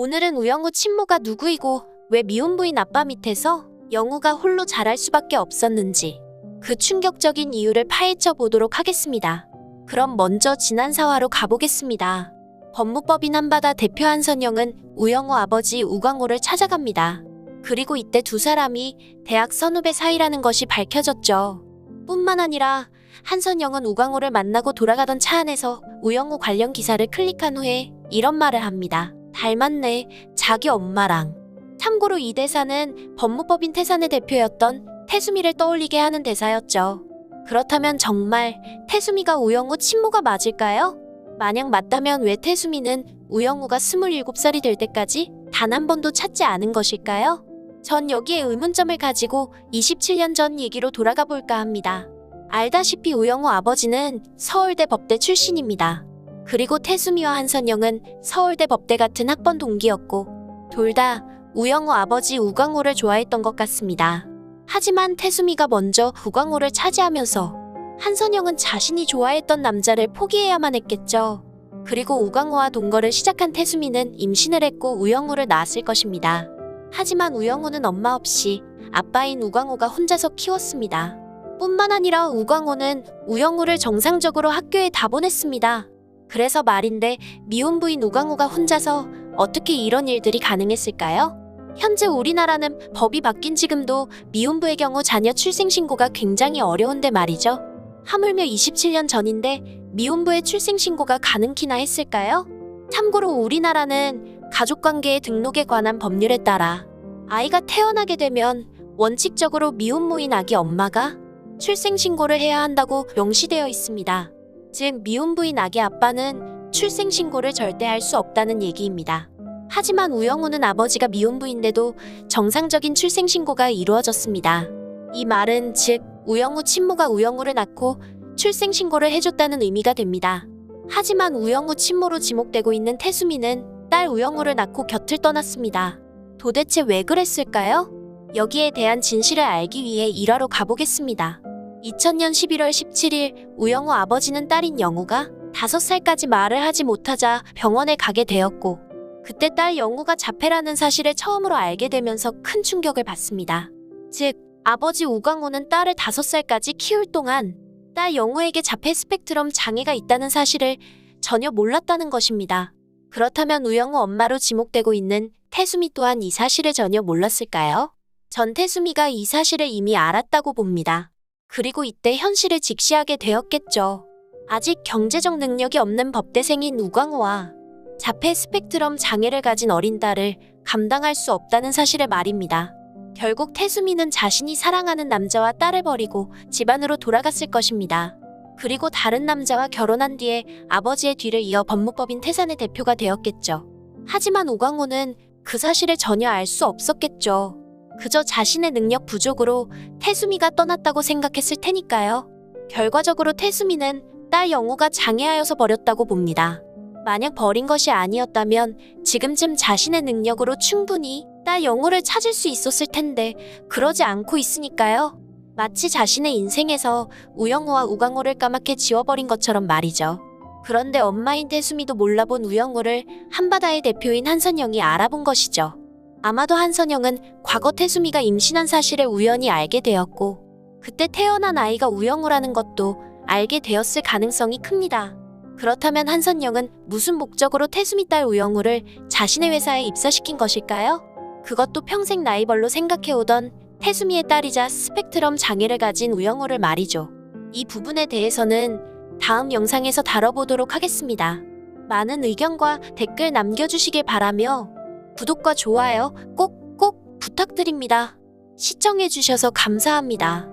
오늘은 우영우 친모가 누구이고 왜 미혼 부인 아빠 밑에서 영우가 홀로 자랄 수밖에 없었는지 그 충격적인 이유를 파헤쳐 보도록 하겠습니다. 그럼 먼저 지난사화로 가보겠습니다. 법무법인 한바다 대표 한선영은 우영우 아버지 우광호를 찾아갑니다. 그리고 이때 두 사람이 대학 선후배 사이라는 것이 밝혀졌죠. 뿐만 아니라 한선영은 우광호를 만나고 돌아가던 차 안에서 우영우 관련 기사를 클릭한 후에 이런 말을 합니다. 닮았네, 자기 엄마랑. 참고로 이 대사는 법무법인 태산의 대표였던 태수미를 떠올리게 하는 대사였죠. 그렇다면 정말 태수미가 우영우 친모가 맞을까요? 만약 맞다면 왜 태수미는 우영우가 27살이 될 때까지 단 한 번도 찾지 않은 것일까요? 전 여기에 의문점을 가지고 27년 전 얘기로 돌아가 볼까 합니다. 알다시피 우영우 아버지는 서울대 법대 출신입니다. 그리고 태수미와 한선영은 서울대 법대 같은 학번 동기였고 둘 다 우영우 아버지 우광호를 좋아했던 것 같습니다. 하지만 태수미가 먼저 우광호를 차지하면서 한선영은 자신이 좋아했던 남자를 포기해야만 했겠죠. 그리고 우광호와 동거를 시작한 태수미는 임신을 했고 우영우를 낳았을 것입니다. 하지만 우영우는 엄마 없이 아빠인 우광호가 혼자서 키웠습니다. 뿐만 아니라 우광호는 우영우를 정상적으로 학교에 다 보냈습니다. 그래서 말인데 미혼 부인 우광호가 혼자서 어떻게 이런 일들이 가능했을까요? 현재 우리나라는 법이 바뀐 지금도 미혼부의 경우 자녀 출생신고가 굉장히 어려운데 말이죠. 하물며 27년 전인데 미혼부의 출생신고가 가능키나 했을까요? 참고로 우리나라는 가족관계의 등록에 관한 법률에 따라 아이가 태어나게 되면 원칙적으로 미혼모인 아기 엄마가 출생신고를 해야 한다고 명시되어 있습니다. 즉 미혼부인 아기 아빠는 출생신고를 절대 할 수 없다는 얘기입니다. 하지만 우영우는 아버지가 미혼부인데도 정상적인 출생신고가 이루어졌습니다. 이 말은 즉 우영우 친모가 우영우를 낳고 출생신고를 해줬다는 의미가 됩니다. 하지만 우영우 친모로 지목되고 있는 태수미는 딸 우영우를 낳고 곁을 떠났습니다. 도대체 왜 그랬을까요? 여기에 대한 진실을 알기 위해 일화로 가보겠습니다. 2000년 11월 17일 우영우 아버지는 딸인 영우가 5살까지 말을 하지 못하자 병원에 가게 되었고 그때 딸 영우가 자폐라는 사실을 처음으로 알게 되면서 큰 충격을 받습니다. 즉 아버지 우광호는 딸을 5살까지 키울 동안 딸 영우에게 자폐 스펙트럼 장애가 있다는 사실을 전혀 몰랐다는 것입니다. 그렇다면 우영우 엄마로 지목되고 있는 태수미 또한 이 사실을 전혀 몰랐을까요? 전 태수미가 이 사실을 이미 알았다고 봅니다. 그리고 이때 현실을 직시하게 되었겠죠. 아직 경제적 능력이 없는 법대생인 우광호와 자폐 스펙트럼 장애를 가진 어린 딸을 감당할 수 없다는 사실을 말입니다. 결국 태수미는 자신이 사랑하는 남자와 딸을 버리고 집안으로 돌아갔을 것입니다. 그리고 다른 남자와 결혼한 뒤에 아버지의 뒤를 이어 법무법인 태산의 대표가 되었겠죠. 하지만 우광호는 그 사실을 전혀 알 수 없었겠죠. 그저 자신의 능력 부족으로 태수미가 떠났다고 생각했을 테니까요. 결과적으로 태수미는 딸 영우가 장애하여서 버렸다고 봅니다. 만약 버린 것이 아니었다면 지금쯤 자신의 능력으로 충분히 딸 영우를 찾을 수 있었을 텐데 그러지 않고 있으니까요. 마치 자신의 인생에서 우영우와 우광호를 까맣게 지워버린 것처럼 말이죠. 그런데 엄마인 태수미도 몰라본 우영우를 한바다의 대표인 한선영이 알아본 것이죠. 아마도 한선영은 과거 태수미가 임신한 사실을 우연히 알게 되었고 그때 태어난 아이가 우영우라는 것도 알게 되었을 가능성이 큽니다. 그렇다면 한선영은 무슨 목적으로 태수미 딸 우영우를 자신의 회사에 입사시킨 것일까요? 그것도 평생 라이벌로 생각해오던 태수미의 딸이자 스펙트럼 장애를 가진 우영우를 말이죠. 이 부분에 대해서는 다음 영상에서 다뤄보도록 하겠습니다. 많은 의견과 댓글 남겨주시길 바라며 구독과 좋아요 꼭 부탁드립니다. 시청해주셔서 감사합니다.